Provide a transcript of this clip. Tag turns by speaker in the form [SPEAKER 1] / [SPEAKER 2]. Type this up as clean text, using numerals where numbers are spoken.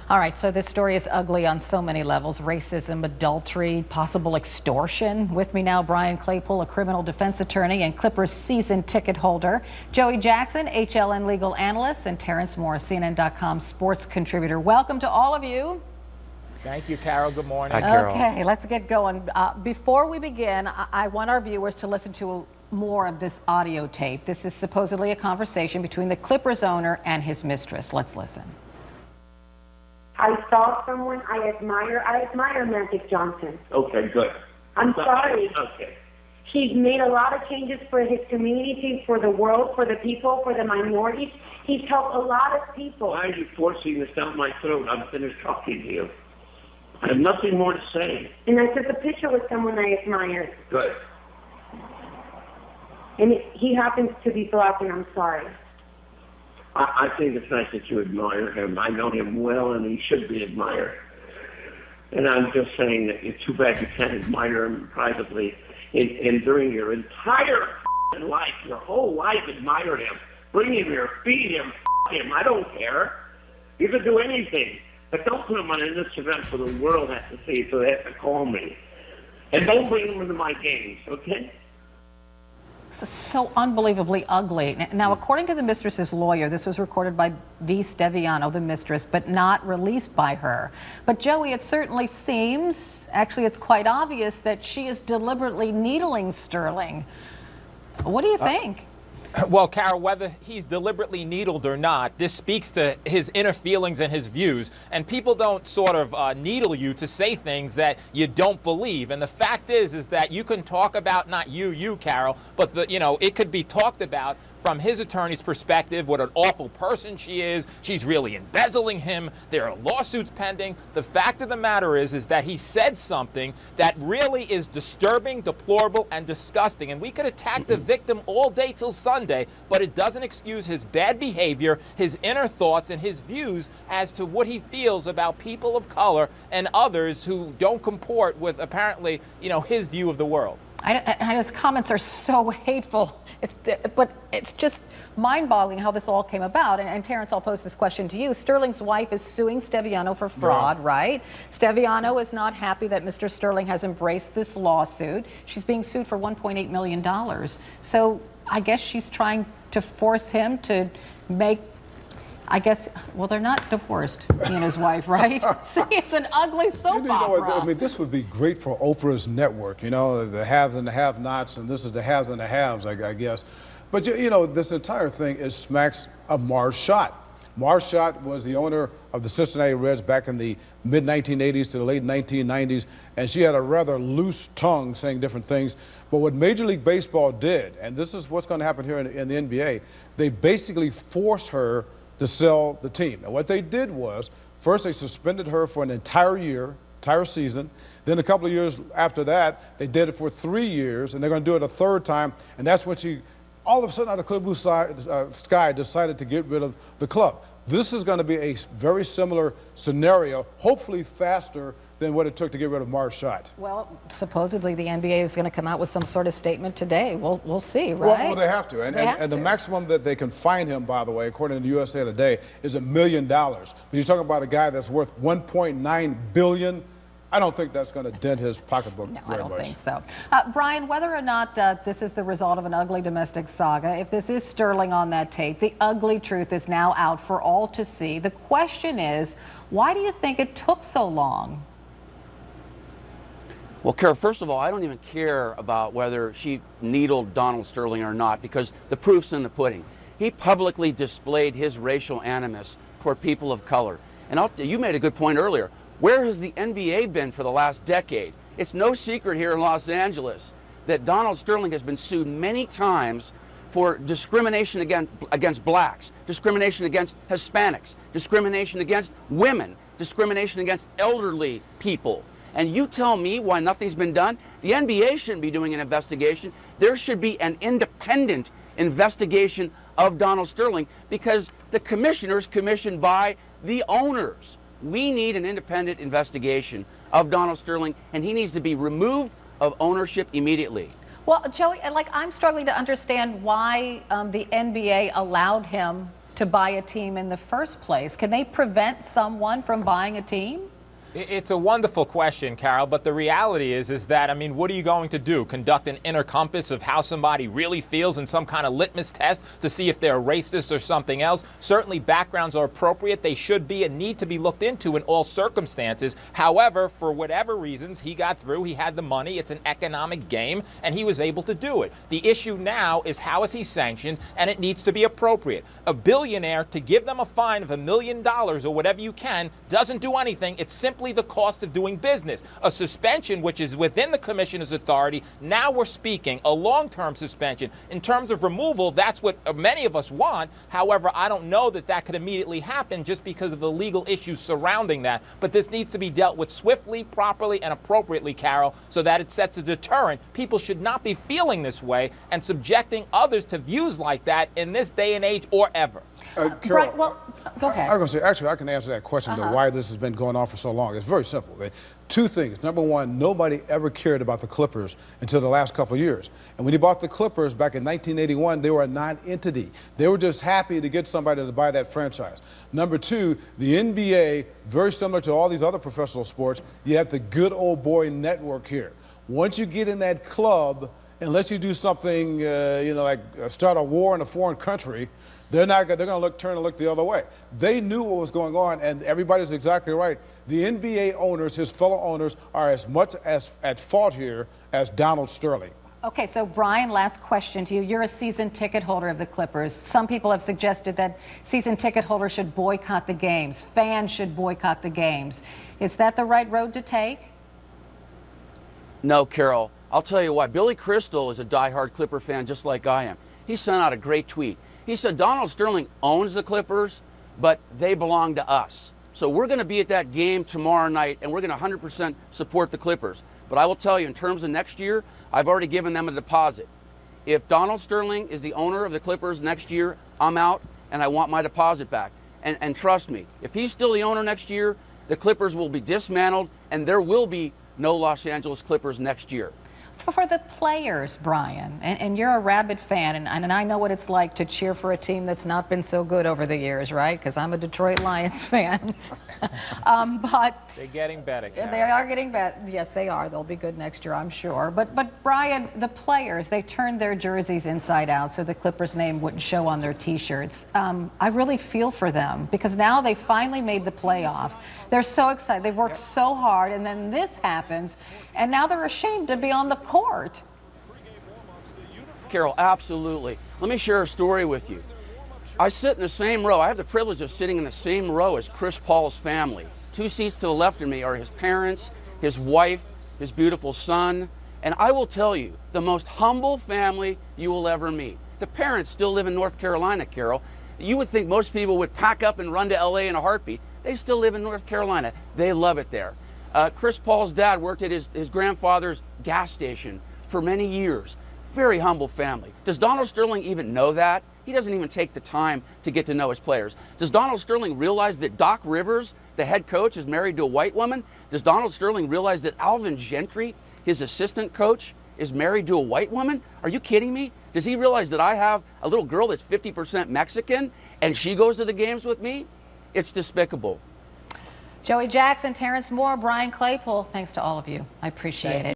[SPEAKER 1] All right, so this story is ugly on so many levels: racism, adultery, possible extortion. With me now, Brian Claypool, a criminal defense attorney and Clippers season ticket holder; Joey Jackson, HLN legal analyst; and Terrence Moore, CNN.com sports contributor. Welcome to all of you.
[SPEAKER 2] Thank you, Carol. Good morning.
[SPEAKER 3] Hi, Carol.
[SPEAKER 1] Okay, let's get going. Before we begin, I want our viewers to listen to more of this audio tape. This is supposedly a conversation between the Clippers owner and his mistress. Let's listen.
[SPEAKER 4] I saw someone I admire Magic Johnson.
[SPEAKER 5] Okay, good.
[SPEAKER 4] I'm sorry.
[SPEAKER 5] Okay.
[SPEAKER 4] He's made a lot of changes for his community, for the world, for the people, for the minorities. He's helped a lot of people.
[SPEAKER 5] Why are you forcing this down my throat? I'm finished talking to you. I have nothing more to say.
[SPEAKER 4] And I took a picture with someone I admire.
[SPEAKER 5] Good.
[SPEAKER 4] And he happens to be black, and I'm sorry.
[SPEAKER 5] I think it's nice that you admire him. I know him well, and he should be admired. And I'm just saying that it's too bad you can't admire him privately. And during your entire life, your whole life, admire him. Bring him here, feed him, him. I don't care. You can do anything. But don't put him on an Instagram for the world has to see, so they have to call me. And don't bring him into my games, okay?
[SPEAKER 1] This is so unbelievably ugly. Now, according to the mistress's lawyer, this was recorded by V. Steviano, the mistress, but not released by her. But Joey, it certainly seems, actually it's quite obvious, that she is deliberately needling Sterling. What do you think?
[SPEAKER 2] Well, Carol, whether he's deliberately needled or not, this speaks to his inner feelings and his views. And people don't sort of needle you to say things that you don't believe. And the fact is that you can talk about, not you, Carol, but it could be talked about from his attorney's perspective, what an awful person she is. She's really embezzling him. There are lawsuits pending. The fact of the matter is that he said something that really is disturbing, deplorable, and disgusting. And we could attack the victim all day till Sunday, but it doesn't excuse his bad behavior, his inner thoughts, and his views as to what he feels about people of color and others who don't comport with, apparently, his view of the world.
[SPEAKER 1] And his comments are so hateful, but it's just mind-boggling how this all came about. And Terrence, I'll pose this question to you. Sterling's wife is suing Steviano for fraud, right? Steviano is not happy that Mr. Sterling has embraced this lawsuit. She's being sued for $1.8 million. So I guess she's trying to force him to make, well, they're not divorced, he and his wife, right? See, it's an ugly soap opera.
[SPEAKER 6] I mean, this would be great for Oprah's network, the haves and the have-nots, and this is the haves and the haves, I guess. But, this entire thing is smacks of Mars Schott. Mars Schott was the owner of the Cincinnati Reds back in the mid-1980s to the late 1990s, and she had a rather loose tongue saying different things. But what Major League Baseball did, and this is what's going to happen here in the NBA, they basically forced her to sell the team. And what they did was, first they suspended her for an entire season. Then a couple of years after that, they did it for 3 years, and they're going to do it a third time. And that's when she, all of a sudden, out of clear blue sky, decided to get rid of the club. This is going to be a very similar scenario, hopefully faster than what it took to get rid of Mars Schott.
[SPEAKER 1] Well, supposedly the NBA is going to come out with some sort of statement today. We'll see, right?
[SPEAKER 6] Well, they have to. And the maximum that they can fine him, by the way, according to USA Today, is $1 million. But you're talking about a guy that's worth $1.9 billion. I don't think that's going to dent his pocketbook very much.
[SPEAKER 1] I don't think so. Brian, whether or not this is the result of an ugly domestic saga, if this is Sterling on that tape, the ugly truth is now out for all to see. The question is, why do you think it took so long?
[SPEAKER 3] Well, Carol, first of all, I don't even care about whether she needled Donald Sterling or not, because the proof's in the pudding. He publicly displayed his racial animus toward people of color. And you made a good point earlier. Where has the NBA been for the last decade? It's no secret here in Los Angeles that Donald Sterling has been sued many times for discrimination against blacks, discrimination against Hispanics, discrimination against women, discrimination against elderly people. And you tell me why nothing's been done? The NBA shouldn't be doing an investigation. There should be an independent investigation of Donald Sterling, because the commissioner's commissioned by the owners. We need an independent investigation of Donald Sterling, and he needs to be removed of ownership immediately.
[SPEAKER 1] Well, Joey, I'm struggling to understand why the NBA allowed him to buy a team in the first place? Can they prevent someone from buying a team?
[SPEAKER 2] It's a wonderful question, Carol, but the reality is that, I mean, what are you going to do? Conduct an inner compass of how somebody really feels in some kind of litmus test to see if they're racist or something else? Certainly backgrounds are appropriate. They should be and need to be looked into in all circumstances. However, for whatever reasons, he got through. He had the money. It's an economic game, and he was able to do it. The issue now is how is he sanctioned, and it needs to be appropriate. A billionaire, to give them a fine of $1 million or whatever you can, doesn't do anything. It's simply the cost of doing business. A suspension, which is within the commissioner's authority, now we're speaking a long-term suspension. In terms of removal, that's what many of us want. However, I don't know that that could immediately happen just because of the legal issues surrounding that. But this needs to be dealt with swiftly, properly, and appropriately, Carol, so that it sets a deterrent. People should not be feeling this way and subjecting others to views like that in this day and age or ever.
[SPEAKER 6] Carol,
[SPEAKER 1] Right, well, go ahead.
[SPEAKER 6] I was going to say, actually, I can answer that question, though, why this has been going on for so long. It's very simple. Two things. Number one, nobody ever cared about the Clippers until the last couple of years. And when he bought the Clippers back in 1981, they were a non-entity. They were just happy to get somebody to buy that franchise. Number two, the NBA, very similar to all these other professional sports, you have the good old boy network here. Once you get in that club, unless you do something, like start a war in a foreign country, they're going to turn and look the other way. They knew what was going on, and everybody's exactly right. The NBA owners, his fellow owners, are as much as at fault here as Donald Sterling.
[SPEAKER 1] Okay, so Brian, last question to you. You're a season ticket holder of the Clippers. Some people have suggested that season ticket holders should boycott the games. Fans should boycott the games. Is that the right road to take?
[SPEAKER 3] No, Carol. I'll tell you why. Billy Crystal is a diehard Clipper fan just like I am. He sent out a great tweet. He said Donald Sterling owns the Clippers, but they belong to us. So we're going to be at that game tomorrow night, and we're going to 100% support the Clippers. But I will tell you, in terms of next year, I've already given them a deposit. If Donald Sterling is the owner of the Clippers next year, I'm out, and I want my deposit back. And trust me, if he's still the owner next year, the Clippers will be dismantled, and there will be no Los Angeles Clippers next year.
[SPEAKER 1] For the players, Brian, and you're a rabid fan, and I know what it's like to cheer for a team that's not been so good over the years, right? Because I'm a Detroit Lions fan. But
[SPEAKER 2] They're getting better, Carol.
[SPEAKER 1] they are getting better. Yes, they are. They'll be good next year, I'm sure. But Brian, the players, they turned their jerseys inside out so the Clippers name wouldn't show on their T-shirts. I really feel for them because now they finally made the playoff. They're so excited. They've worked so hard, and then this happens, and now they're ashamed to be on the court.
[SPEAKER 3] Carol, absolutely. Let me share a story with you. I sit in the same row. I have the privilege of sitting in the same row as Chris Paul's family. 2 seats to the left of me are his parents, his wife, his beautiful son. And I will tell you, the most humble family you will ever meet. The parents still live in North Carolina, Carol. You would think most people would pack up and run to LA in a heartbeat. They still live in North Carolina. They love it there. Chris Paul's dad worked at his grandfather's gas station for many years. Very humble family. Does Donald Sterling even know that? He doesn't even take the time to get to know his players. Does Donald Sterling realize that Doc Rivers, the head coach, is married to a white woman? Does Donald Sterling realize that Alvin Gentry, his assistant coach, is married to a white woman? Are you kidding me? Does he realize that I have a little girl that's 50% Mexican and she goes to the games with me? It's despicable.
[SPEAKER 1] Joey Jackson, Terrence Moore, Brian Claypool, thanks to all of you. I appreciate it.